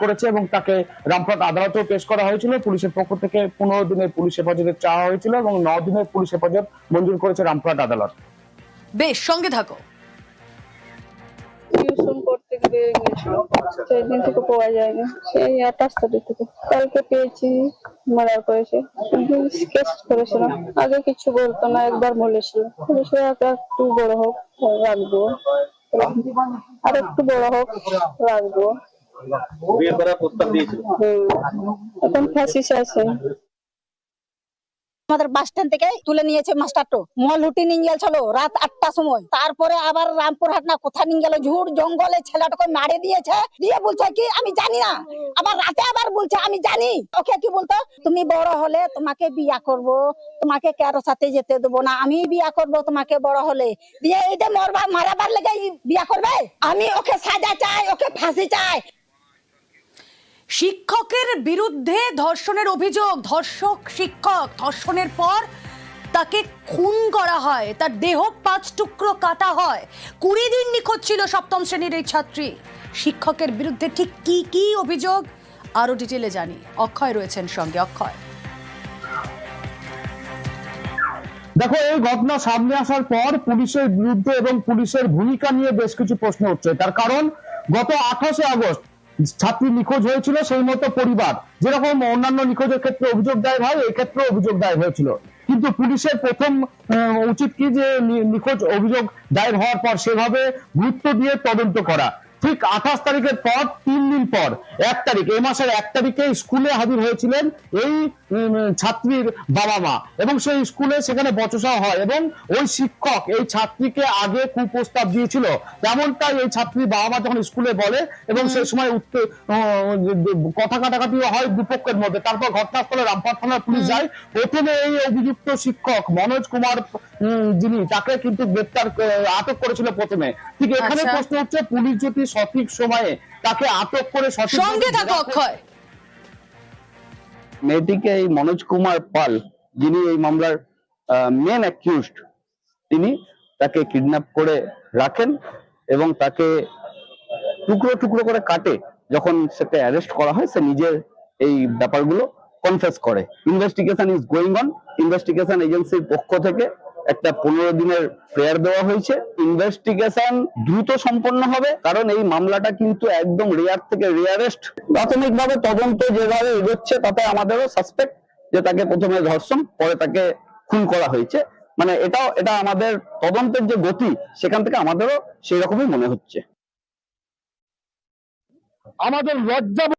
করেছে এবং তাকে রামপুরহাট আদালতেও পেশ করা হয়েছিল। পুলিশের পক্ষ থেকে 15 দিনের পুলিশ হেফাজতের চাওয়া হয়েছিল এবং 9 দিনের পুলিশ হেফাজত মঞ্জুর করেছে রামপুরহাট আদালত। বেশ, সঙ্গে থাকো। টিউশন করতে গিয়ে গেছিল, সেই দিন থেকে পাওয়া যায়নি। সেই 28 তারিখ থেকে কালকে পেয়েছি। মার্ডার করেছে, কেস করেছিলাম। আগে কিছু বলতো না, একবার বলেছিল একটু বড় হোক রাখবো, আর একটু বড় হোক রাখবো। বিয়ে করার প্রস্তাব দিয়েছিল। এখন ফাঁসি চাইছে। আমাদের বাস স্ট্যান্ড থেকে তুলে নিয়েছে মাস্টারটো, মল লুটি নিয়ে গেছিল রাত 8টার সময়। তারপরে আবার রামপুরহাট না কোথা নিয়ে গেল, ঝুড় জঙ্গলে ছেলেটাকে মারে দিয়েছে। দিয়ে বলছে কি আমি জানি না, আবার রাতে আবার বলছে আমি জানি। ওকে কি বলতো, তুমি বড় হলে তোমাকে বিয়া করব, তোমাকে কারো সাথে যেতে দেবো না, আমি বিয়া করব তোমাকে বড় হলে। দিয়ে এইটা মারাবার লেগে বিয়া করবে। আমি ওকে সাজা চাই, ওকে ফাঁসি চাই। শিক্ষকের বিরুদ্ধে ধর্ষণের অভিযোগ, শিক্ষক ধর্ষণের পর তাকে খুন করা হয়, তার দেহ 5 টুকরো কাটা হয়। 20 দিন নিখোঁজ ছিল 7ম শ্রেণীর এই ছাত্রী। শিক্ষকের বিরুদ্ধে ঠিক কি কি অভিযোগ আরো ডিটেলে জানি। অক্ষয় রয়েছেন সঙ্গে। অক্ষয়, দেখো, এই ঘটনা সামনে আসার পর পুলিশের বিরুদ্ধে এবং পুলিশের ভূমিকা নিয়ে বেশ কিছু প্রশ্ন উঠছে। তার কারণ গত 28শে আগস্ট ছাত্রী নিখোঁজ হয়েছিল, সেই মতো পরিবার যেরকম অন্যান্য নিখোঁজের ক্ষেত্রে অভিযোগ দায়ের হয়, এই ক্ষেত্রে অভিযোগ দায়ের হয়েছিল। কিন্তু পুলিশের প্রথম উচিত কি যে নিখোঁজ অভিযোগ দায়ের হওয়ার পর সেভাবে গুরুত্ব দিয়ে তদন্ত করা। ঠিক 28 তারিখের পর 3 দিন পর 1 তারিখ, এই মাসের 1 তারিখে স্কুলে হাজির হয়েছিলেন এই ছাত্রীর বাবা মা, এবং সেই স্কুলে সেখানে বচসা হয় এবং ওই শিক্ষক এই ছাত্রীকে আগে কুপ্রস্তাব দিয়েছিল। তেমনটাই এই ছাত্রীর বাবা মা যখন স্কুলে বলে এবং সেই সময় কথা কাটাকাটি হয় দুপক্ষের মধ্যে। তারপর ঘটনাস্থলে রামপুরহাট থানার পুলিশ যায়। প্রথমে এই অভিযুক্ত শিক্ষক মনোজ কুমার যিনি, তাকে কিন্তু আটক করেছিল প্রথমে। ঠিক এখানে প্রশ্ন হচ্ছে, পুলিশ যদি সঠিক সময়ে তাকে আটক করে সঠিক সঙ্গে থাকো অক্ষয়। মেয়েটিকে এই মনোজ কুমার পাল, যিনি এই মামলার মেন অ্যাকিউজড, তিনি তাকে কিডন্যাপ করে রাখেন এবং তাকে টুকরো টুকরো করে কাটে। যখন সেটা অ্যারেস্ট করা হয়, সে নিজের এই ব্যাপারগুলো কনফেস করে। Investigation is going on. Investigation এজেন্সির পক্ষ থেকে একটা 15 দিনের প্রেয়ার দেওয়া হয়েছে। ইনভেস্টিগেশন দ্রুত সম্পন্ন হবে, কারণ এই মামলাটা কিন্তু একদম রেয়ার থেকে রেয়ারেস্ট। প্রাথমিকভাবে তদন্ত যেভাবে এগোচ্ছে তাতে আমাদেরও সাসপেক্ট যে তাকে প্রথমে ধর্ষণ, পরে তাকে খুন করা হয়েছে। মানে এটা আমাদের তদন্তের যে গতি, সেখান থেকে আমাদেরও সেই রকমই মনে হচ্ছে। আমাদের লজ্জা